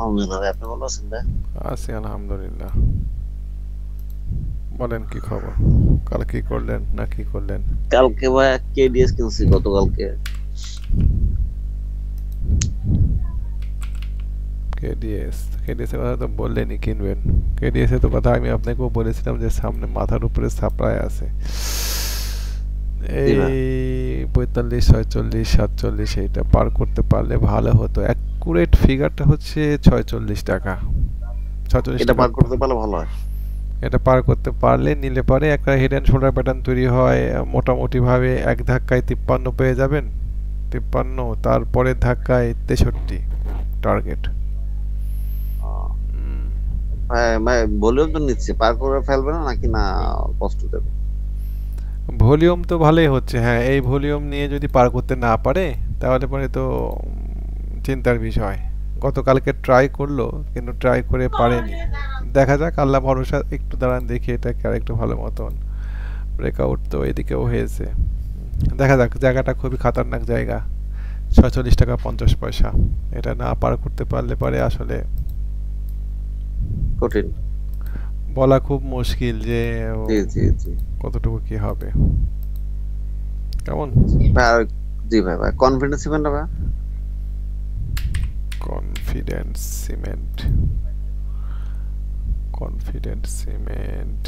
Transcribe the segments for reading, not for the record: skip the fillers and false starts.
আলহামদুলিল্লাহ ভাই, আপনি ভালো আছেন ভাই? আছি আলহামদুলিল্লাহ। বলেন কি খবর? কাল কি করলেন না কি করলেন? কালকে ভাই কেডিএস কিনছি গতকালকে। কেডিএস কেডিএস এর কথা তো বললেনই কিনবেন। কেডিএস এর তো কথা আমি আপনাকেও বলেছিলাম যে সামনে মাথার উপরে সাপ্লাই আছে। জি এই ভাই। ৪৫ ৪৬ ৪৭ এইটা পার করতে পারলে ভালো হতো। অ্যাকুরেট ফিগারটা হচ্ছে ৪৬ টাকা। ৪৬ এটা টাকা পার করতে পারলে ভালো হয়। এটা পার করতে পারলে নিলে পরে একটা হেড অ্যান্ড শোল্ডার প্যাটার্ন তৈরি হয় মোটামুটি ভাবে এক ধাক্কায় ৫৩ পেয়ে যাবেন। ৫৩ তারপরে ধাক্কায় ৬৩ টার্গেট। আহ, ভাই ভাই ভলিউম তো নিচ্ছে, পার করে ফেলবে না নাকি না? কষ্ট দেবে। ভলিউম তো ভালোই হচ্ছে, হ্যাঁ। এই ভলিউম নিয়ে যদি পার করতে না পারে তাহলে পরে তো চিন্তার বিষয়। গতকালকে ট্রাই করলো কিন্তু ট্রাই করে পারেনি। দেখা যাক, আল্লাহ ভরসা। একটু দাঁড়ান দেখি এটাকে আর একটু ভালো মতন। ব্রেকআউট তো এদিকেও হয়েছে। দেখা যাক, জায়গাটা খুবই খাতারনাক জায়গা। ৪৬ টাকা ৫০ পয়সা। এটা না পার করতে পারলে পরে আসলে কঠিন। বলা খুব মুশকিল যে জি জি জি। কতটুকু কি হবে। কেমন? ভাই জি ভাই ভাই কনফিডেন্স দিবেন না ভাই? Confidence cement. Confidence cement.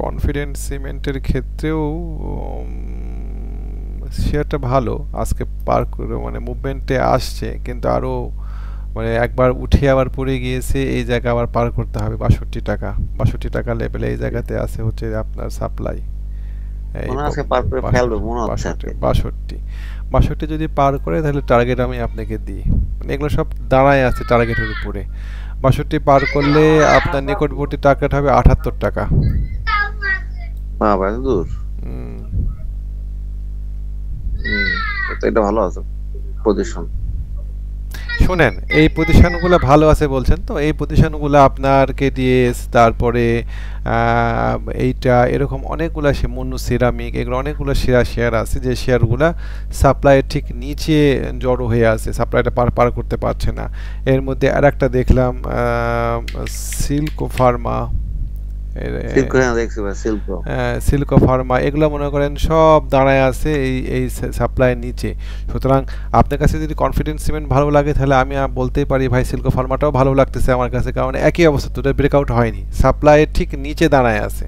Confidence সিমেন্টের ক্ষেত্রেও শেয়ারটা ভালো। আজকে পার করে মানে মুভমেন্টে আসছে, কিন্তু আরো মানে একবার উঠে আবার পড়ে গিয়েছে। এই জায়গা আবার পার করতে হবে ৬২ টাকা। ৬২ টাকা লেভেলে এই জায়গাতে আছে হচ্ছে আপনার সাপ্লাই। এই মনে হয় আজকে পার করে ফেলবে মনে হচ্ছে আর বাষট্টি কি। বাষট্টি বাষট্টি যদি পার করে তাহলে টার্গেট আমি আপনাকে দিই। মানে এগুলো সব দাঁড়ায় আছে টার্গেটের উপরে। ৬২ পার করলে আপনার নিকটবর্তী টার্গেট হবে ৭৮ টাকা। না ভাই দূর। হুম। হম। তো এটা ভালো আছে পজিশন। শোনেন, এই পজিশনগুলো ভালো আছে বলছেন, তো এই পজিশনগুলো আপনার কেডিএস, তারপরে এইটা এরকম অনেকগুলো মুন্নু সিরামিক, এগুলো অনেকগুলো শেয়ার আছে যে শেয়ারগুলো সাপ্লাইয়ের ঠিক নিচে জড়ো হয়ে আছে, সাপ্লাইটা পার পার করতে পারছে না। এর মধ্যে আর একটা দেখলাম সিল্কো ফার্মা, সিল্ক, হ্যাঁ দেখছি ভাই সিল্ক। সিল্কো ফার্মা, এগুলো মনে করেন সব দাঁড়ায় আছে এই এই সাপ্লাইয়ের নিচে। সুতরাং আপনার কাছে যদি কনফিডেন্স সিমেন্ট ভালো লাগে তাহলে আমি বলতেই পারি ভাই সিল্কো ফার্মাটাও ভালো লাগতেছে আমার কাছে, কারণ একই অবস্থা, দুটো ব্রেকআউট হয়নি, সাপ্লাইয়ের ঠিক নিচে দাঁড়ায় আছে।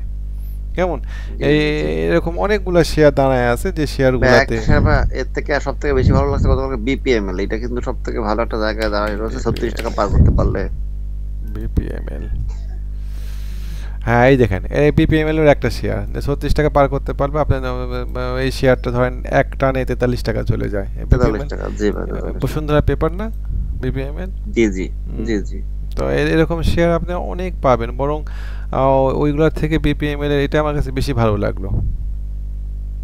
কেমন? জি এই জি জি। এরকম অনেকগুলো শেয়ার দাঁড়ায় আছে যে ভাই শেয়ারগুলোতে। একটা শেয়ার ভাই এর থেকে সব থেকে বেশি ভালো লাগছে গতকালকে বিপিএমএল। এটা কিন্তু সব থেকে ভালো একটা জায়গায় দাঁড়ায় রয়েছে, 36 টাকা পার করতে পারলে। বিপিএমএল, হ্যাঁ এই দেখেন এই বিপিএমএল এর একটা শেয়ার ৩৬ টাকা পার করতে পারবে আপনার। এই শেয়ারটা ধরেন এক টানে ৪৩ টাকা চলে যায়। 43 টাকা, জি ভাই 43 টাকা। বসুন্ধরা পেপার না বিপিএমএল? জি জি জি জি। তো এরকম শেয়ার আপনি অনেক পাবেন, বরং ওইগুলোর থেকে বিপিএমএল এর এটা আমার কাছে বেশি ভালো লাগলো।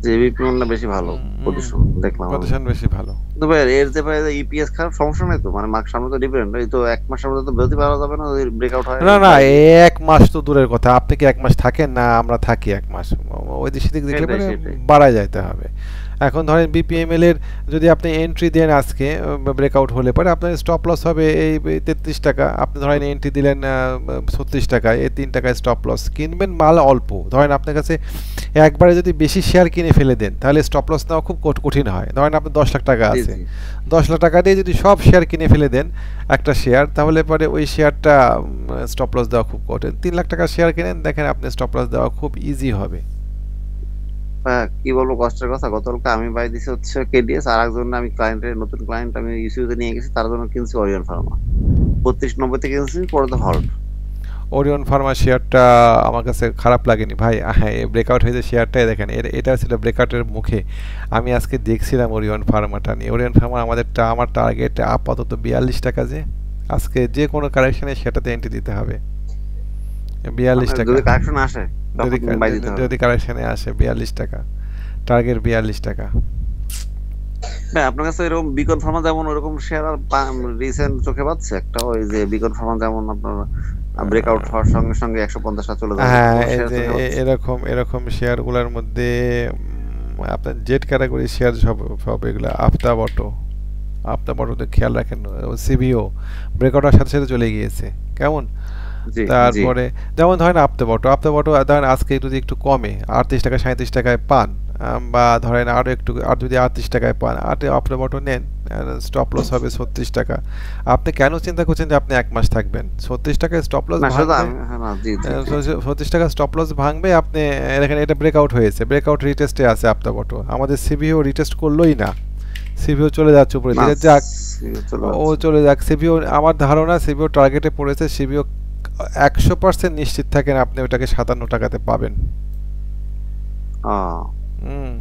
জি বিপিএমএল না বেশি ভালো পজিশন দেখলাম আমি। পজিশন বেশি ভালো। কিন্তু ভাই এর যে ভাই ইপিএস খারাপ সমস্যা নাই তো, মানে মার্ক সামনে তো ডিপেন্ড, এই তো এক মাসের মধ্যে তো বেরোতে পারা যাবে না যদি ব্রেকআউট হয় না না, বাইরে দিয়ে। এক মাস তো দূরের কথা। আপনি কি এক মাস থাকেন? না আমরা থাকি এক মাস। ওই দিক সেদিক দেখলে সেটাই পরে সেটাই। বাড়ায় যাইতে হবে। এখন ধরেন বিপিএমএল এর যদি আপনি এন্ট্রি দেন আজকে, ব্রেকআউট হলে পরে আপনার স্টপ লস হবে এই ৩৩ টাকা। আপনি ধরেন এন্ট্রি দিলেন ৩৬ টাকায়, এই ৩ টাকায় স্টপ লস। কিনবেন মাল অল্প, ধরেন আপনার কাছে একবারে যদি বেশি শেয়ার কিনে ফেলে দেন তাহলে স্টপ লস নেওয়া খুব কঠিন হয়। ধরেন আপনার ১০ লাখ টাকা জি আছে, জি। ১০ লাখ টাকা দিয়ে যদি সব শেয়ার কিনে ফেলে দেন একটা শেয়ার, তাহলে পরে ওই শেয়ারটা স্টপ লস দেওয়া খুব কঠিন। ৩ লাখ টাকার শেয়ার কিনেন, দেখেন আপনি স্টপ লস দেওয়া খুব ইজি হবে। হ্যাঁ কি বলবো কষ্টের কথা, গতকালকে আমি বাই দিছি হচ্ছে কেডিএস, আর একজন আমি ক্লায়েন্টের নতুন ক্লায়েন্ট আমি ইস্যুতে নিয়ে গেছি, তার জন্য কিনছি অরিয়ন ফার্মা। ৩২.৯০ কিনছি, পরে তো হল্ট। ওরিয়ন ফার্মা শেয়ারটা আমার কাছে খারাপ লাগেনি ভাই। হ্যাঁ, ব্রেকআউট হয়েছে শেয়ারটাই দেখেন, এটা ছিল ব্রেকআউটের মুখে। আমি আজকে দেখছিলাম ওরিয়ন ফার্মাটা নিয়ে। ওরিয়ন ফার্মা আমার টার্গেট আপাতত ৪২ টাকা। যে আজকে যে কোনো কারেকশনে সেটাতে এন্ট্রি দিতে হবে। বিয়াল্লিশ মানে টাকা যদি কারেকশন আসে যদি তখন বাই দিতে হবে। যদি কারেকশনে আসে ৪২ টাকা, টার্গেট ৪২ টাকা। ভাই আপনার কাছে এরকম বিকন ফার্মা যেমন ওরকম শেয়ার আর রিসেন্ট চোখে পাচ্ছে একটা, ওই যে বিকন ফার্মা যেমন আপনার ব্রেকআউট হওয়ার সঙ্গে সঙ্গে ১৫০ চলে যাবে, হ্যাঁ, কোনো এই শেয়ার যে চোখে পাচ্ছে? এরকম এরকম শেয়ারগুলোর মধ্যে আপনার জেড ক্যাটাগরি শেয়ার সব সব এগুলো আফতাব অটোতে খেয়াল রাখেন, সিবিও ব্রেকআউটের সাথে সাথে চলে গিয়েছে। কেমন? জি জি। তারপরে যেমন ধরেন আফতাব অটো ধরেন আজকে যদি একটু কমে 38 টাকা 37 টাকায় পান, বা ধরেন আরো একটু আর যদি 38 টাকায় পান আফতাব অটো নেন, স্টপ লস হবে 36 টাকা। আপনি কেন চিন্তা করছেন যে আপনি এক মাস থাকবেন? 36 টাকায় স্টপ লস না সেটা তো ভাঙবে, আমি, হ্যাঁ, না, জি জি জি। 36 টাকা স্টপ লস ভাঙবে আপনি। দেখেন এটা ব্রেকআউট হয়েছে, ব্রেকআউট রিটেস্টে আছে আফতাব অটো, আমাদের সিবিও রিটেস্ট করলোই না, সিবিও চলে যাচ্ছে উপরে না দিকে, যাক চলে ও যাচ্ছে। চলে যাক। সিবিও আমার ধারণা সিবিও টার্গেটে পড়েছে, সিবিও 100% নিশ্চিত থাকেন আপনি ওটাকে 57 টাকাতে পাবেন। আহ, হুম,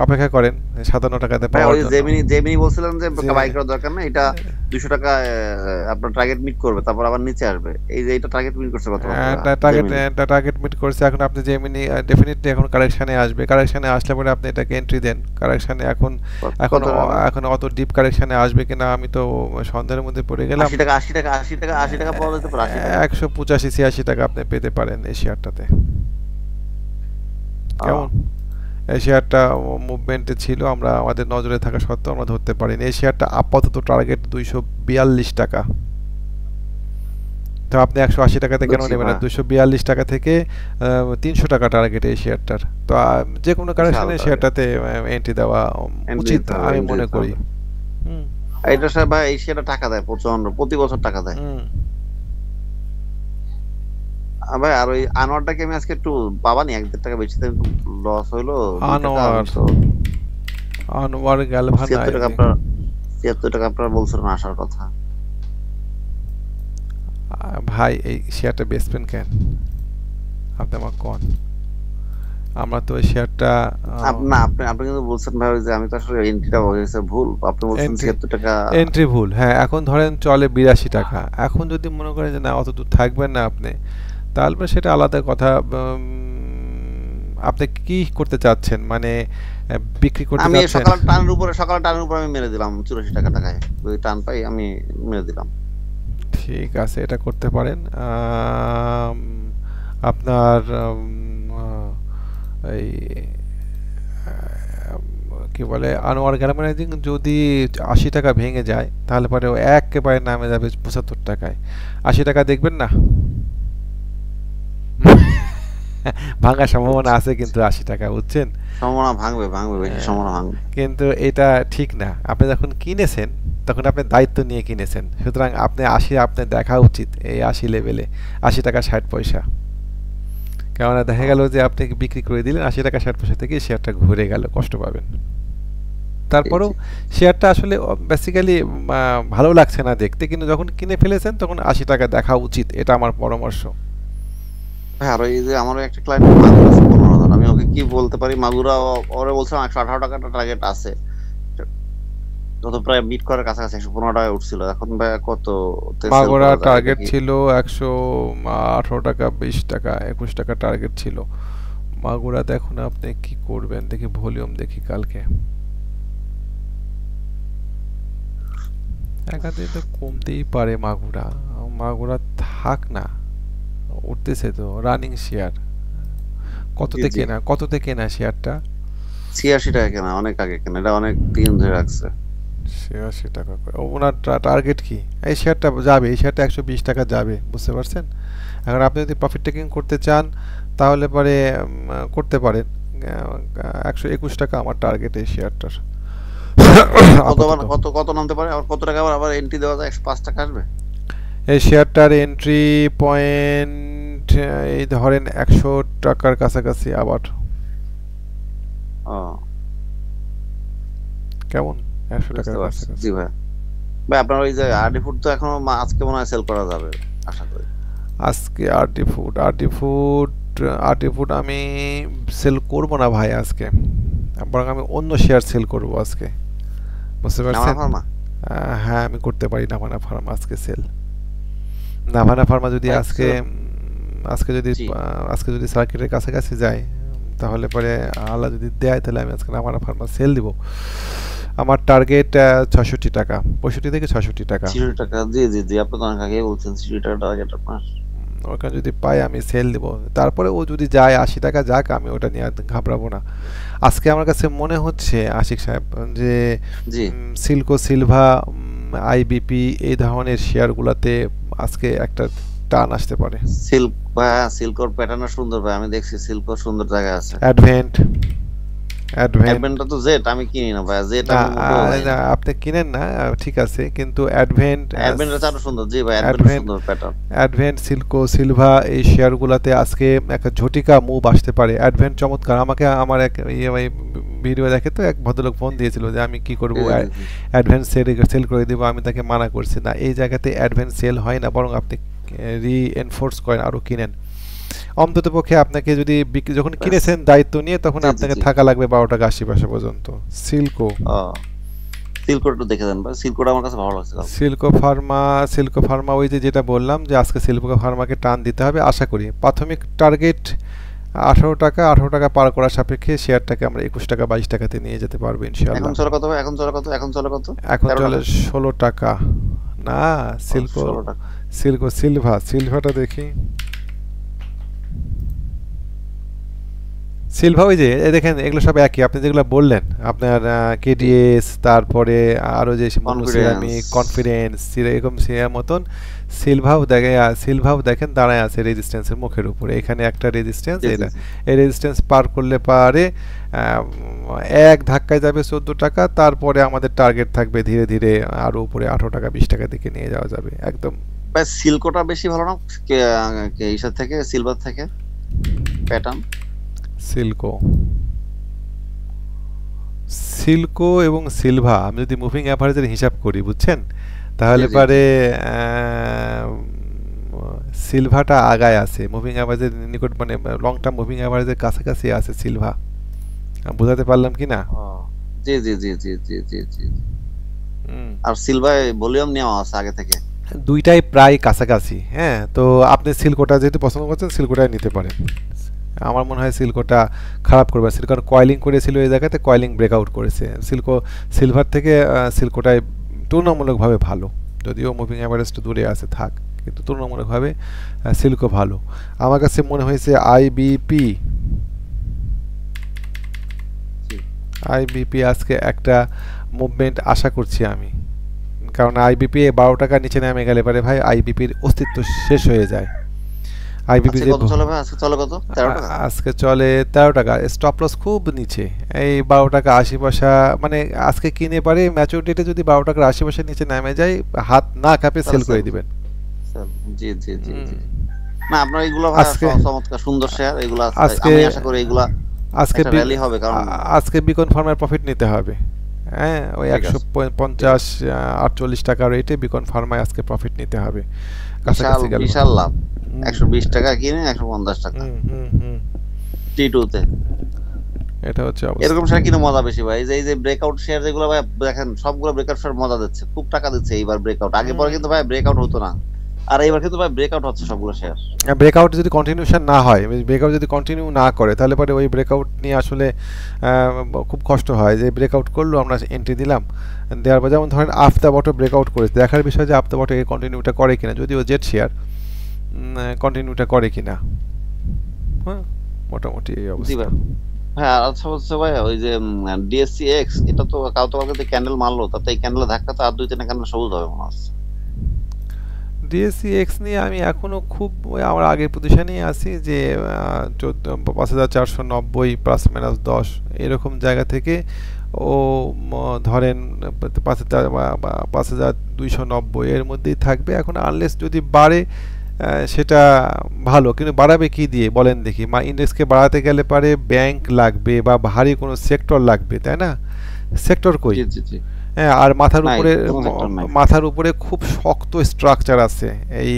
অপেক্ষা করেন 57 টাকাতে ভাই পাওয়ার ওই জন্য। জেমিনি জেমিনি বলছিলেন যে যে বাই করার দরকার না, এটা 200 টাকা আপনার টার্গেট মিট করবে, তারপর আবার নিচে আসবে। এই যে এটা টার্গেট মিট করছে কত টার্গেট জেমিনি? টার্গেট মিট করছে, এখন আপনি জেমিনি ডেফিনেটলি এখন কারেকশানে আসবে, কারেকশানে আসলে পরে আপনি এটাকে এন্ট্রি দেন কারেকশানে। এখন এখন কত টাকা? এখন অত ডিপ কারেকশানে আসবে কিনা আমি তো সন্দেহের মধ্যে পড়ে গেলাম। 80 টাকা, 80 টাকা, 80 টাকা, 80 টাকা পাওয়া যেতে পারে, 80 টাকা। 185 86 টাকা আপনি পেতে পারেন এই শেয়ারটাতে। কেমন? এই শেয়ারটা মুভমেন্টে ছিল, আমরা আমাদের নজরে থাকা সত্ত্বেও আমরা ধরতে পারিনি। এই শেয়ারটা আপাতত টার্গেট 242 টাকা। তো আপনি 180 টাকাতে কেন বুঝছি নেবেন না? ভাই। 242 টাকা থেকে 300 টাকা টার্গেট এই শেয়ারটার। তো যে কোনো বিশাল কারেকশনে টার্গেট। শেয়ারটাতে এন্ট্রি দেওয়া এন্ট্রি উচিত দিতে হবে, আমি এন্ট্রি মনে দিতে করি। হবে। হুম এটা স্যার ভাই, এই শেয়ারটা টাকা দেয় প্রচন্ড, প্রতি বছর টাকা দেয়। হুম। ভাই আর ওই আনোয়ারটাকে আমি আজকে একটু পাবানি 1-1.5 টাকা বেশি দেন, লস হইলো 2 টাকা। আমি আনোয়ার তো আনোয়ার 76 টাকা গ্যালভানাইজিং। আপনার, 76 টাকা আপনার বলছিলেন আসার কথা। ভাই এই শেয়ারটা বেচবেন কেন আপনি আমার কোন? আমরা তো এই শেয়ারটা না, আপনি আপনি কিন্তু বলছেন ভাই ওই যে আমি তো আসলে এন্ট্রিটা হয়েছে ভুল, আপনি বলছেন এন্ট্রি 76 টাকা। এন্ট্রি ভুল, হ্যাঁ। এখন ধরেন চলে 82 টাকা, এখন যদি মনে করেন যে না অত দূর থাকবেন না আপনি, তাহলে সেটা আলাদা কথা। আপনি কি করতে চাচ্ছেন মানে বিক্রি করতে আমি চাচ্ছেন? সকালে টানের উপরে আমি মেরে দিলাম 84 টাকা টাকায়, যদি টান পাই আমি মেরে দিলাম। ঠিক আছে, এটা করতে পারেন। আপনার এই কি বলে আনোয়ার গ্যালভানাইজিং যদি 80 টাকা ভেঙে যায় তাহলে পরে ও একেবারে নামে যাবে 75 টাকায়। 80 টাকা দেখবেন না? ভাঙার সম্ভাবনা বুঝছি আছে বুঝছি। কিন্তু 80 টাকা, বুঝছেন? সম্ভাবনা ভাঙবে, ভাঙবে, বেশি সম্ভাবনা ভাঙবে। কিন্তু এটা ঠিক না। আপনি যখন কিনেছেন তখন আপনি দায়িত্ব নিয়ে কিনেছেন, সুতরাং আপনি 80 আপনার দেখা উচিত এই 80 লেভেলে, 80 টাকা 60 পয়সা। কেননা দেখা গেল যে আপনি বিক্রি করে দিলেন 80 টাকা 60 পয়সা থেকে, শেয়ারটা ঘুরে গেল, কষ্ট পাবেন। জি তারপরেও জি। শেয়ারটা আসলে বেসিক্যালি ভালো লাগছে না দেখতে, কিন্তু যখন কিনে ফেলেছেন তখন 80 টাকা দেখা উচিত, এটা আমার পরামর্শ। ভাই আর ওই যে আমারও একটা ক্লায়েন্ট মাগুর আছে 15,000, আমি ওকে কি বলতে পারি? মাগুরা ওরে বলছিলাম 118 টাকাটা টার্গেট আছে, যত প্রায় মিট করার কাছাকাছি 115 টাকায় উঠছিল, এখন ভাই কত সেল মাগোরা করা যায় টার্গেট দেখি। ছিল 118 টাকা 20 টাকা 21 টাকা টার্গেট ছিল মাগুরা। দেখুন আপনি কি করবেন, দেখি ভলিউম দেখি কালকে। একাতে তো কমতেই পারে মাগুরা, মাগুরা থাক না, উঠতেছে তো রানিং শেয়ার। জি জি। কততে কেনা শেয়ারটা? 86 টাকা কেনা, অনেক আগে কেনা, এটা অনেক দিন ধরে রাখছে। 86 টাকা করে ওনার টার্গেট কি? এই শেয়ারটা যাবে, এই শেয়ারটা 120 টাকা যাবে, বুঝতে পারছেন? এখন আপনি যদি প্রফিট টেকিং করতে চান তাহলে পরে করতে পারেন। 121 টাকা আমার টার্গেট এই শেয়ারটার কত আবার, আপাতত। কত কত নামতে পারে আবার, কত টাকা আবার আবার এন্ট্রি দেওয়া যায়? 105 টাকা আসবে? এই শেয়ারটার এন্ট্রি পয়েন্ট এই ধরেন 100 টাকার কাছাকাছি আবার। ও, কেমন? 100 বুঝতে টাকার পারছি। কাছাকাছি। জি ভাই। ভাই আপনার ওই যে আরডি ফুড তো এখনো আজকে মনে হয় সেল করা যাবে, আশা করি। আজকে আরডি ফুড আমি সেল করব না ভাই আজকে, বরং আমি অন্য শেয়ার সেল করব আজকে, বুঝতে নামানা পারছেন? ফার্মা। হ্যাঁ আমি করতে পারি নাভানা ফার্মা আজকে সেল। নাভানা ফার্মা যদি ভাই আজকে জি। আজকে যদি সার্কিটের কাছাকাছি যায় তাহলে পরে আল্লাহ যদি দেয় তাহলে আমি আজকে নাভানা ফার্মা সেল দিব। আমার টার্গেট 66 টাকা, 65 থেকে 66 টাকা। 66 টাকা, জি জি জি, আপনি তো অনেক আগে বলছেন 66 টাকা টার্গেট আপনার। ওখানে যদি পাই আমি সেল দেব, তারপরে ও যদি যায় 80 টাকা যাক, আমি ওটা নিয়ে আর ঘাবড়াবো না। আজকে আমার কাছে মনে হচ্ছে আশিক সাহেব যে জি সিল্কো সিলভা, আইবিপি এই ধরনের শেয়ারগুলোতে আজকে একটা টান আসতে পারে। সিল্ক ভাই, সিল্কর প্যাটার্ন সুন্দর ভাই, আমি দেখছি সিল্কর সুন্দর জায়গা আছে। অ্যাডভেন্ট, অ্যাডভেন্ট অ্যাডভেন্টটা তো জেট আমি কিনি না ভাই, জেট আমি মোটেও ভাই না, না। আপনি কিনেন না, ঠিক আছে, কিন্তু অ্যাডভেন্ট, অ্যাডভেন্টের চারটা সুন্দর, জি ভাই অ্যাডভেন্টের অ্যাডভেন্ট সুন্দর প্যাটার্ন। অ্যাডভেন্ট সিল্কো সিলভা এই শেয়ারগুলোতে আজকে একটা ঝটিকা মুভ আসতে পারে। অ্যাডভেন্ট চমৎকার, আমাকে আমার এক ইএমআই ভিডিও দেখে তো এক ভদ্রলোক ফোন দিয়েছিল যে আমি কি করব, জি জি জি। অ্যাডভেন্ট সেল করে দেবো। আমি তাকে মানা করছি না, এই জায়গাতে অ্যাডভেন্ট সেল হয় না, বরং আপনি রিএনফোর্স করেন, আরও কিনেন। অন্তত পক্ষে আপনাকে যদি যখন ব্যাস। কিনেছেন দায়িত্ব নিয়ে, তখন জি জি আপনাকে জি। থাকা লাগবে 12 টাকা 80 পয়সা পর্যন্ত। সিল্কো, ও সিল্কোর একটু দেখে দেন ভাই, সিল্কোটা আমার কাছে ভালো লাগছে কালকে। সিল্কো ফার্মা, সিল্কো ফার্মা ওই যে যেটা বললাম যে আজকে সিল্কো ফার্মাকে টান দিতে হবে আশা করি। প্রাথমিক টার্গেট 18 টাকা, 18 টাকা পার করার সাপেক্ষে শেয়ারটাকে আমরা 21 টাকা 22 টাকাতে নিয়ে যেতে পারবো এখন ইনশাআল্লাহ। চলে কত ভাই, এখন চলে কত, এখন চলে কত? এখন 13 চলে টাকা? 16 টাকা। না, ও সিল্কো, 16 টাকা। সিল্কো সিলভা, সিলভাটা দেখি। সিলভা ওই যে দেখেন, এগুলো সব একই, আপনি যেগুলো বললেন আপনার জি। কেডিএস, তারপরে আরও যে কনফিডেন্স। মনোসিরামিক, কনফিডেন্স, এরকম সিরার মতন সিলভাও দেখেন দাঁড়ায় আছে রেজিস্ট্যান্সের মুখের উপরে। এখানে একটা রেজিস্ট্যান্স, জি জি এটা জি। এই রেজিস্ট্যান্স পার করলে পারে এক ধাক্কায় যাবে 14 টাকা, তারপরে আমাদের টার্গেট থাকবে ধীরে ধীরে আরও উপরে 18 টাকা 20 টাকা দিকে নিয়ে যাওয়া যাবে একদম। ভাই সিল্কোটা বেশি ভালো না ইসার থেকে, সিলভার থেকে প্যাটার্ন? সিল্কো, সিল্কো এবং সিলভা আমি যদি মুভিং অ্যাভারেজের হিসাব করি, বুঝছেন, জি তাহলে জি জি। পারে সিলভাটা আগায় আছে মুভিং অ্যাভারেজের নিকট, মানে লং টার্ম মুভিং অ্যাভারেজের কাছাকাছি আছে সিলভা। বোঝাতে পারলাম কি না? ও জি জি জি জি জি জি জি। হুম। আর সিলভার ভলিউম নেওয়া আছে আগে থেকে। দুইটাই প্রায় কাছাকাছি, হ্যাঁ, তো আপনি সিল্কোটা যেহেতু পছন্দ করছেন সিল্কোটাই নিতে পারেন। আমার মনে হয় সিল্কোটা খারাপ করবে, সিল্কোর কয়েলিং করেছিল এই জায়গাতে, কয়েলিং ব্রেকআউট করেছে। সিলভার থেকে সিল্কোটাই তুলনামূলকভাবে ভালো, যদিও মুভিং অ্যাভারেজটা দূরে আছে থাক, কিন্তু তুলনামূলকভাবে সিল্কো ভালো। আমার কাছে মনে হয়েছে আইবিপি, জি। আইবিপি আজকে একটা মুভমেন্ট আশা করছি আমি, কারণ আইবিপি 12 টাকার নিচে নেমে গেলে পারে ভাই আইবিপির অস্তিত্ব শেষ হয়ে যায়। আইবিপি আজকে যে কত চলে ভাই, আজকে চলে কত, 13 টাকা? আজকে চলে 13 টাকা, স্টপ লস খুব নিচে, এই 12 টাকা 80 পয়সা। মানে আজকে কিনে পারে ম্যাচুরিটিতে যদি 12 টাকার 80 পয়সা নিচে নেমে যায়, হাত না কাঁপে তাহলে সেল করে সেল, দিবেন। সেল। জি জি জি হুম। জি। না আপনার এগুলো ভাই আজকে চমৎকার সুন্দর শেয়ার এগুলা। আজকে আমি আশা করি এগুলা আজকে একটা র্যালি হবে, কারণ আজকে বিকন ফার্মের প্রফিট নিতে হবে। হ্যাঁ, ওই ঠিক একশো আছে ঠিক পঞ্চাশ আছে। 48 টাকা রেটে বিকন ফার্মায় আজকে প্রফিট নিতে হবে, বিশাল কাছাকাছি গেল। বিশাল লাভ। হুম 120 টাকা কিনে 150 টাকা হুম হুম হুম। T2 তে। এটা হচ্ছে এরকম অবস্থা। শেয়ার কিনে মজা বেশি ভাই, এই যে ব্রেকআউট শেয়ার যেগুলো ভাই দেখেন, সবগুলো ব্রেকআউট শেয়ার মজা দিচ্ছে, খুব টাকা দিচ্ছে এইবার ব্রেকআউট। আগে পরে হুম। কিন্তু ভাই ব্রেকআউট হতো না, আর এইবার কিন্তু ভাই ব্রেকআউট হচ্ছে সবগুলো শেয়ার। ব্রেকআউট যদি কন্টিনিউশন না হয়, ব্রেকআউট যদি কন্টিনিউ না করে, তাহলে পরে ওই ব্রেকআউট নিয়ে আসলে খুব কষ্ট হয়। যে ব্রেকআউট করলো, আমরা এন্ট্রি দিলাম, দেওয়ার পর যেমন ধরেন আফতা বটো ব্রেকআউট করেছে, দেখার বিষয় যে আফতা বটো এর কন্টিনিউটা করে কিনা, যদিও জেট শেয়ার কন্টিনিউটা করে কিনা। হ্যাঁ, মোটামুটি এই জি অবস্থা। ভাই। হ্যাঁ আর আচ্ছা হচ্ছে ভাই, ওই যে ডিএসসি এক্স, এটা তো কালকে ক্যান্ডেল মারলো, তাতে এই ক্যান্ডেল ধাক্কা তো আর 2-3 ক্যান্ডেল সবুজ হবে মনে হচ্ছে। ডিএসসি এক্স নিয়ে আমি এখনও খুব ওই আমার আগের পজিশনেই আছি, যে 5490 +- 10 এরকম জায়গা থেকে ও ধরেন 5290 এর মধ্যেই থাকবে এখন, আনলেস যদি বাড়ে সেটা ভালো, কিন্তু বাড়াবে কি দিয়ে বলেন দেখি? ইন্ডেক্সকে বাড়াতে গেলে পারে ব্যাংক লাগবে বা ভারী কোনো সেক্টর লাগবে, তাই না? সেক্টর কই? জি জি জি। হ্যাঁ, আর নাই, কোনো সেক্টর নাই। মাথার উপরে খুব শক্ত স্ট্রাকচার আছে এই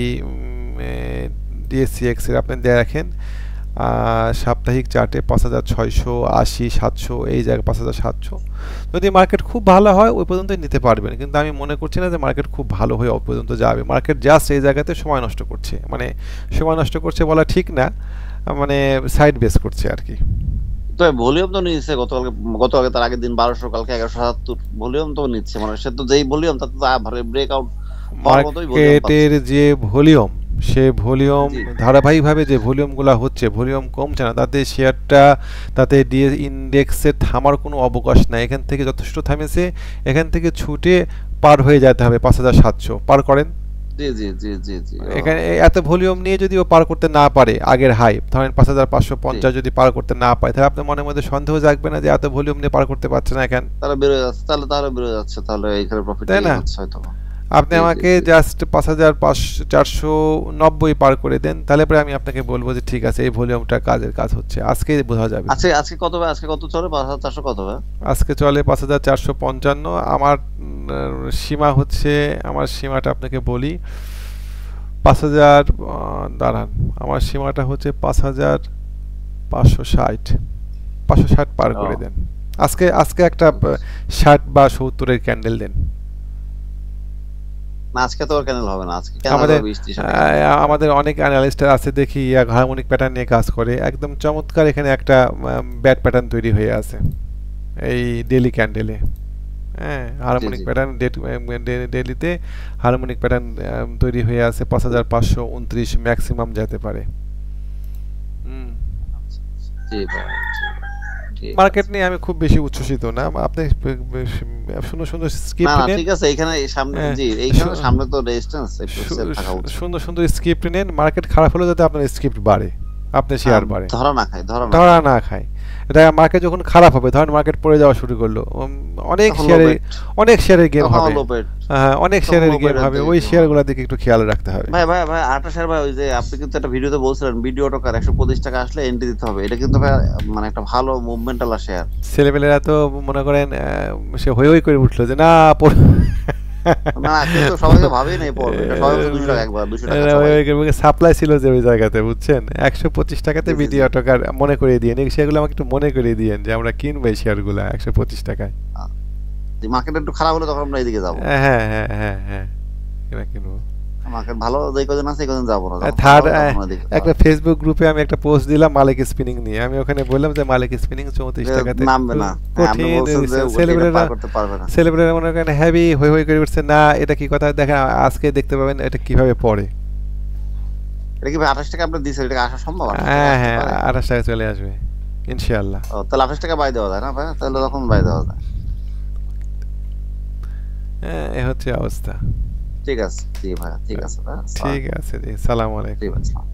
ডিএসসিএক্স এর। আপনি দেখেন সাপ্তাহিক চার্টে 5680 700 এই জায়গায় 5700, যদি মার্কেট খুব ভালো হয় ওই পর্যন্তই নিতে পারবেন, কিন্তু আমি মনে করছি না যে মার্কেট খুব ভালো হয়ে ওই পর্যন্ত যাবে। মার্কেট জাস্ট এই জায়গাতে সময় নষ্ট করছে, মানে সময় নষ্ট করছে বলা ঠিক না, মানে সাইড বেস করছে আর কি। তো ভলিউম তো নিচ্ছে গতকালকে তার আগের দিন 1200, কালকে 1177 ভলিউম তো নিচ্ছে, মানে সে তো যেই ভলিউম তাতে তো ব্রেকআউট হওয়ার মতোই ভলিউম পাচ্ছে। মার্কেটের যে ভলিউম সে ভলিউম জি ধারাবাহিকভাবে যে ভলিউমগুলো হচ্ছে, ভলিউম কমছে না, তাতে শেয়ারটা, তাতে ডিএ ইন্ডেক্সে থামার কোনো অবকাশ নাই। এখান থেকে যথেষ্ট থামেছে, এখান থেকে ছুটে পার হয়ে যেতে হবে 5,700 পার করেন। জি জি জি জি জি ও এখানে এত ভলিউম নিয়ে যদি ও পার করতে না পারে, আগের হাই ধরেন জি 5,550 যদি পার করতে না পারে, তাহলে আপনার মনের মধ্যে সন্দেহ জাগবে না যে এত ভলিউম নিয়ে পার করতে পারছে না এখান, তাহলে বেরোয় যাচ্ছে, তাহলে বেরোয় যাচ্ছে, তাহলে এইখানে প্রফিট তাই এই না? হচ্ছে হয়তো। আপনি জি জি আমাকে জি জাস্ট 5,490 পার করে দেন, তাহলে পরে আমি আপনাকে বলবো যে ঠিক আছে, এই ভলিউমটা কাজের কাজ হচ্ছে, আজকে বোঝা যাবে। আজকে আজকে কত ভাই, আজকে কত চলে? 5,400 কত ভাই? আজকে চলে 5,455। আমার সীমা হচ্ছে, আমার সীমাটা আপনাকে বলি, 5,000, দাঁড়ান, আমার সীমাটা হচ্ছে 5,560, 560 পার করে ও দেন। আজকে আজকে একটা 60 বা 70-এর ক্যান্ডেল দেন। না, আজকে তো আর ক্যানেল হবে না, আজকে ক্যানেল আমাদের হবে 20-30 টাকা হবে। আমাদের অনেক অ্যানালিস্টার আছে দেখি, হারমোনিক প্যাটার্ন নিয়ে কাজ করে, একদম চমৎকার এখানে একটা ব্যাড প্যাটার্ন তৈরি হয়ে আছে এই ডেলি ক্যান্ডেলে। হ্যাঁ, জি হারমোনিক জি প্যাটার্ন ডেলিতে হারমোনিক প্যাটার্ন তৈরি হয়ে আছে, 5,529 ম্যাক্সিমাম যেতে পারে। হুম। আচ্ছা, জি ভাই, জি ভাই, ঠিক মার্কেট আছে। নিয়ে আমি খুব বেশি উচ্ছ্বসিত না, আপনি সুন্দর সুন্দর না স্ক্রিপ্ট না নেন। ঠিক আছে, এইখানে এই সামনে, হ্যাঁ, জি এইখানে সু- সামনে তো রেজিস্ট্যান্স একটু সেল সু- থাকা সু- উচিত। সুন্দর সুন্দর স্ক্রিপ্ট নেন, মার্কেট খারাপ হলেও যাতে আপনার স্ক্রিপ্ট বাড়ে, আপনার শেয়ার বাড়ে, ধরা না খায়, ধরা না ধরা খায়, না খায়। এটা মার্কেট যখন খারাপ হবে, ধরেন মার্কেট পড়ে যাওয়া শুরু করলো, অনেক তখন লো শেয়ারে, পেট, অনেক শেয়ারের গেম তখন হবে। লো পেট, হ্যাঁ, অনেক তখন শেয়ারের লো গেম পেটের হবে, দিকে ওই গেম হবে। শেয়ারগুলোর দিকে একটু খেয়াল রাখতে হবে। ভাই আরেকটা শেয়ার ভাই, ওই যে আপনি কিন্তু একটা ভিডিওতে বলছিলেন ভিডিও টোকার 125 টাকা আসলে এন্ট্রি দিতে হবে, এটা কিন্তু ভাই মানে একটা ভালো মুভমেন্টাল শেয়ার। ছেলেপেলেরা তো মনে করেন সে হই হই করে উঠলো যে না না না, কিন্তু সবাই তো ভাবেই নাই পড়বে, এটা সবাই বলছে 200 টাকা একবার, 200 টাকা সবাই। সাপ্লাই ছিল যে ওই জায়গাতে, বুঝছেন, 125 টাকাতে জি জি জি ভিডিও টাকার মনে করিয়ে দিয়েন, এই শেয়ারগুলো আমাকে একটু মনে করিয়ে দিয়েন যে আমরা কিনবো এই শেয়ারগুলো 125 টাকায়। মার্কেট একটু খারাপ হলে তখন আমরা এইদিকে যাবো। হ্যাঁ হ্যাঁ হ্যাঁ হ্যাঁ, এটা কিনবো। মার্কেট ভালো যেই কদিন আছে এই কদিন যাবো না, যখন খারাপ থার্ড, হবে তখন ওইদিকে যাবো। একটা ফেসবুক গ্রুপে আমি একটা পোস্ট দিলাম মালিক স্পিনিং নিয়ে, আমি ওখানে বললাম যে মালিক স্পিনিং 34 টাকাতে নামবে না, হ্যাঁ আপনি কঠিন। বলছেন যে ওইটা সেলিব্রেটরা পার করতে পারবে না। সেলিব্রেটরা মনে করেন হ্যাভি হই হই করে উঠছে, না এটা কি কথা, দেখেন আজকে দেখতে পাবেন এটা কিভাবে পড়ে। এটা কি ভাই 28 টাকা আপনি দিয়েছেন, এটা কি আসা সম্ভব? 28 টাকা হ্যাঁ আসতে হ্যাঁ, পারে? 28 টাকা চলে আসবে ইনশাআল্লাহ। ও তাহলে 28 টাকা বাই দেওয়া যায় না ভাই? তাহলে তখন বাই দেওয়া যায়। হ্যাঁ, এ হচ্ছে অবস্থা। ঠিক আছে, জি ভাই, ঠিক আছে ভাই, ঠিক আছে জি, সালাম আলাইকুম। জি ভাই, আসসালাম।